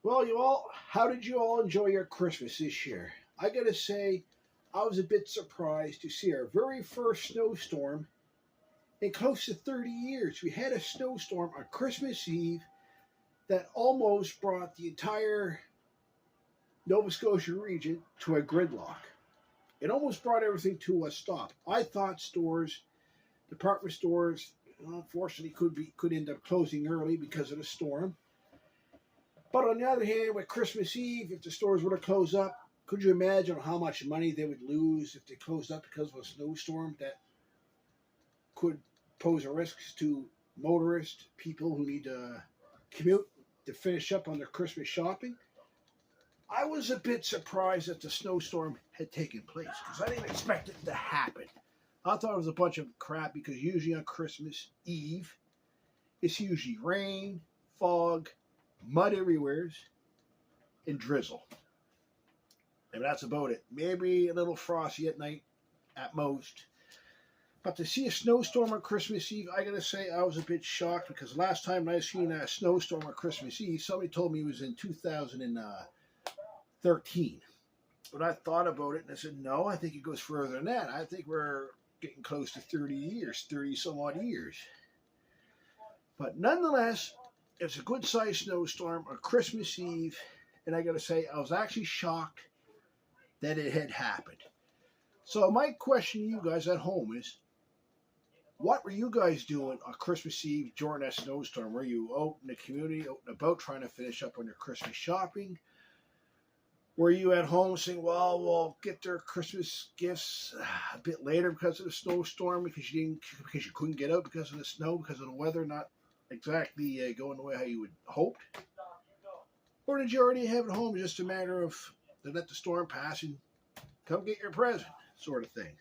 Well, you all, how did you all enjoy your Christmas this year? I gotta say, I was a bit surprised to see our very first snowstorm in close to 30 years. We had a snowstorm on Christmas Eve that almost brought the entire Nova Scotia region to a gridlock. It almost brought everything to a stop. I thought stores, department stores, unfortunately could end up closing early because of the storm. But on the other hand, with Christmas Eve, if the stores were to close up, could you imagine how much money they would lose if they closed up because of a snowstorm that could pose a risk to motorists, people who need to commute to finish up on their Christmas shopping? I was a bit surprised that the snowstorm had taken place because I didn't expect it to happen. I thought it was a bunch of crap because usually on Christmas Eve, it's usually rain, fog, mud everywhere, and drizzle. And that's about it. Maybe a little frosty at night at most. But to see a snowstorm on Christmas Eve, I gotta say I was a bit shocked because last time I seen a snowstorm on Christmas Eve, somebody told me it was in 2013. But I thought about it and I said, no, I think it goes further than that. I think we're getting close to 30 years, 30 some odd years. But nonetheless, it's a good sized snowstorm on Christmas Eve, and I gotta say, I was actually shocked that it had happened. So my question to you guys at home is, what were you guys doing on Christmas Eve during that snowstorm? Were you out in the community, out and about, trying to finish up on your Christmas shopping? Were you at home saying, well, we'll get their Christmas gifts a bit later because of the snowstorm, because you couldn't get out because of the snow, because of the weather not exactly going the way how you would hoped? Or did you already have it home, just a matter of to let the storm pass and come get your present, sort of thing?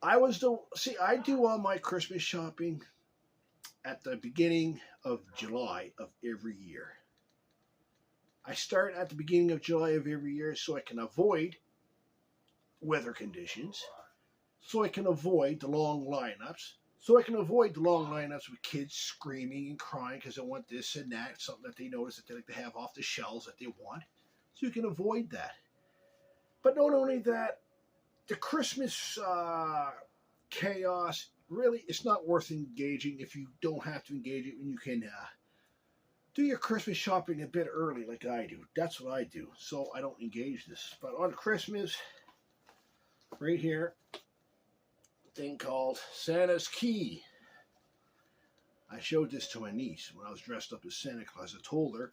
I do all my Christmas shopping at the beginning of July of every year. I start at the beginning of July of every year so I can avoid weather conditions, so I can avoid the long lineups, so I can avoid the long lineups with kids screaming and crying because they want this and that, something that they notice that they like to have off the shelves that they want. So you can avoid that. But not only that, the Christmas chaos, really, it's not worth engaging if you don't have to engage it when you can do your Christmas shopping a bit early like I do. That's what I do, so I don't engage this. But on Christmas, right here, thing called Santa's Key. I showed this to my niece when I was dressed up as Santa Claus. I told her,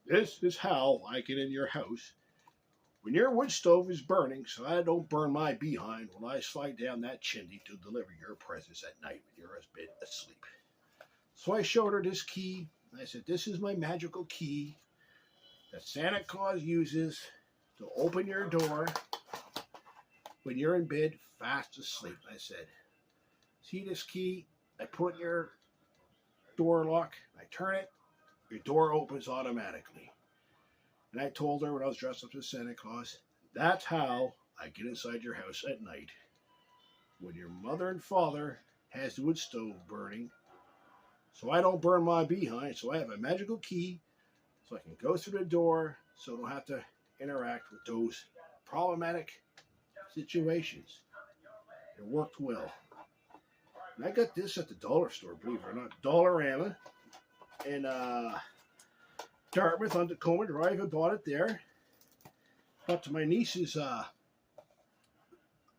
this is how I get in your house when your wood stove is burning, so I don't burn my behind when I slide down that chimney to deliver your presents at night when you're asleep. So I showed her this key. I said, this is my magical key that Santa Claus uses to open your door when you're in bed fast asleep. I said, see this key? I put in your door lock, I turn it, your door opens automatically. And I told her when I was dressed up as Santa Claus, that's how I get inside your house at night when your mother and father has the wood stove burning, so I don't burn my behind. So I have a magical key so I can go through the door so I don't have to interact with those problematic situations. It worked well. And I got this at the dollar store, believe it or not, Dollarama in Dartmouth on Tacoma Drive. I bought it there. But to my niece's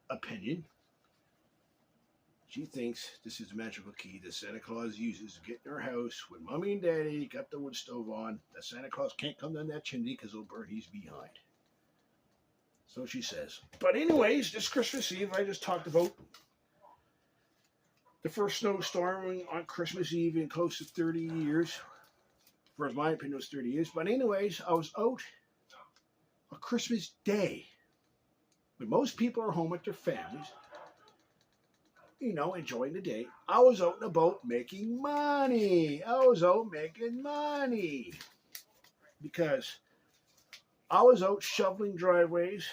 opinion, she thinks this is the magical key that Santa Claus uses to get in her house when Mommy and Daddy got the wood stove on, that Santa Claus can't come down that chimney because he'll burn his behind. So she says. But anyways, this Christmas Eve, I just talked about the first snowstorm on Christmas Eve in close to 30 years. For my opinion, it was 30 years. But anyways, I was out on Christmas Day when most people are home with their families, enjoying the day. I was out and about making money. Because I was out shoveling driveways,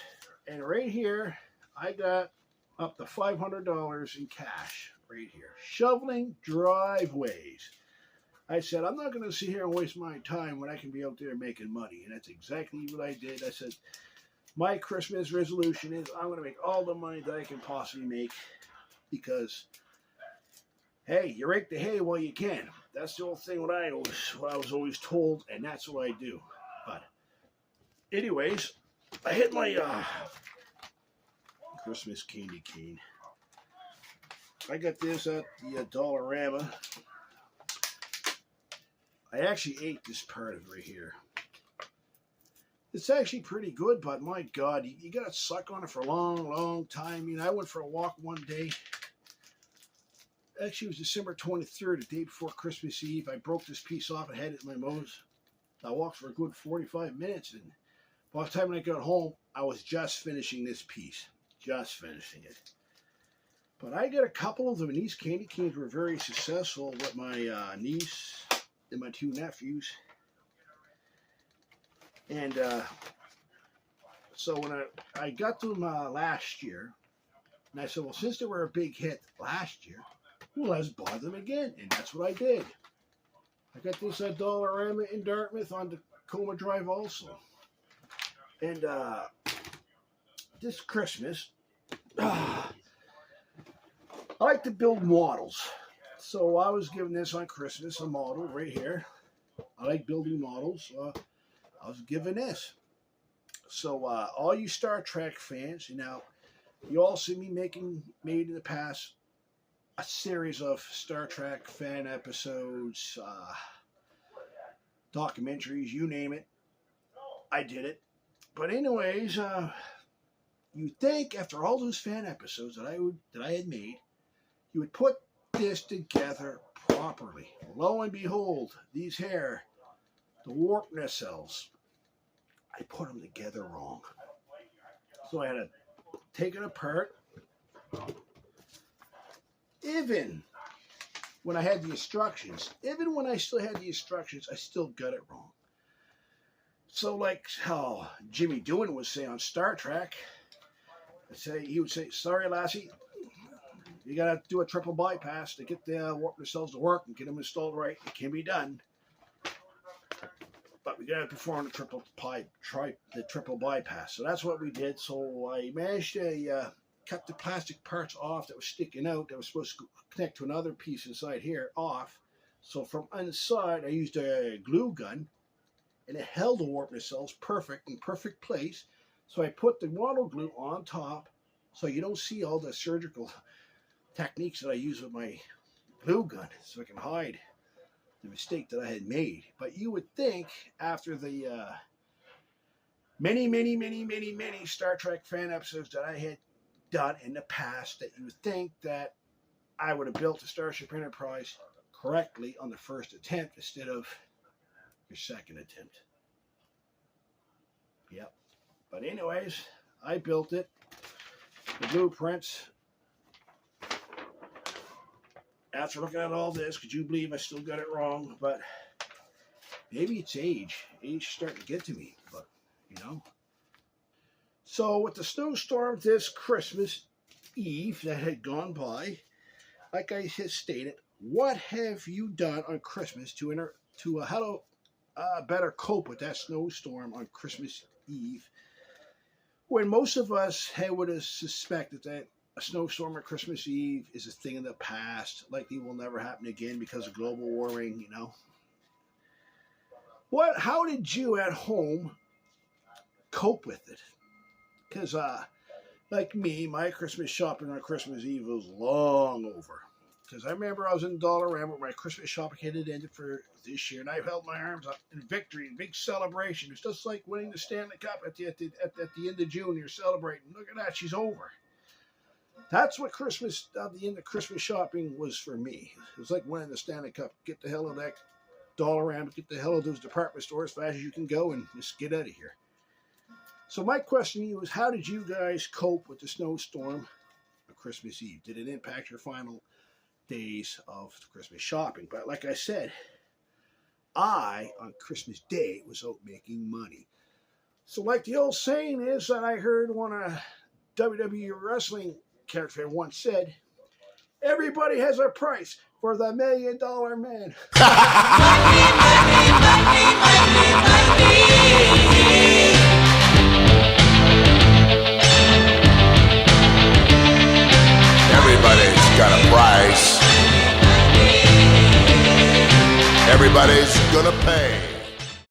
and right here, I got up to $500 in cash right here. Shoveling driveways. I said, I'm not going to sit here and waste my time when I can be out there making money. And that's exactly what I did. I said, my Christmas resolution is I'm going to make all the money that I can possibly make because, hey, you rake the hay while you can. That's the old thing what I was always told, and that's what I do. But anyways, I hit my Christmas candy cane. I got this at the Dollarama. I actually ate this part of it right here. It's actually pretty good, but my God, you got to suck on it for a long, long time. I went for a walk one day. Actually, it was December 23rd, the day before Christmas Eve. I broke this piece off and had it in my nose. I walked for a good 45 minutes, and by the time I got home, I was just finishing this piece. Just finishing it. But I got a couple of them, and these candy canes were very successful with my niece and my two nephews. And so when I got them last year, and I said, well, since they were a big hit last year, well, let's buy them again. And that's what I did. I got this at Dollarama in Dartmouth on Tacoma Drive also. And this Christmas, I like to build models. So I was given this on Christmas, a model right here. I like building models. I was given this. So all you Star Trek fans, you all see me made in the past a series of Star Trek fan episodes, documentaries, you name it. I did it. But anyways, you'd think after all those fan episodes that I had made, you would put this together properly. Lo and behold, these here, the warp nacelles, I put them together wrong. So I had to take it apart. Even when I had the instructions, even when I still had the instructions, I still got it wrong. So like how Jimmy Doohan would say on Star Trek, he would say, sorry, Lassie, you got to do a triple bypass to get the warp nacelles to work and get them installed right. It can be done. But we got to perform the triple bypass. So that's what we did. So I managed to cut the plastic parts off that was sticking out that was supposed to connect to another piece inside here off. So from inside, I used a glue gun, and it held the warp nacelles in perfect place. So I put the water glue on top, so you don't see all the surgical techniques that I use with my glue gun, so I can hide the mistake that I had made. But you would think after the many Star Trek fan episodes that I had done in the past, that you would think that I would have built the Starship Enterprise correctly on the first attempt instead of your second attempt. Yep. But anyways, I built it. The blueprints. After looking at all this, could you believe I still got it wrong? But maybe it's age. Age is starting to get to me. But, So with the snowstorm this Christmas Eve that had gone by, like I had stated, what have you done on Christmas to better cope with that snowstorm on Christmas Eve? When most of us would have suspected that a snowstorm on Christmas Eve is a thing of the past, likely will never happen again because of global warming, How did you at home cope with it? Because, like me, my Christmas shopping on Christmas Eve was long over. Because I remember I was in Dollarama where my Christmas shopping had ended for this year, and I held my arms up in victory, in big celebration. It's just like winning the Stanley Cup at the end of June. You're celebrating. Look at that, she's over. That's what the end of Christmas shopping was for me. It was like winning the Stanley Cup. Get the hell out of that Dollarama, get the hell out of those department stores as fast as you can go, and just get out of here. So my question to you is, how did you guys cope with the snowstorm on Christmas Eve? Did it impact your final days of Christmas shopping? But like I said, I, on Christmas Day, was out making money. So like the old saying is that I heard one of WWE wrestling character once said, Everybody has a price for the $1 Million Man. Everybody's got a price. Everybody's gonna pay.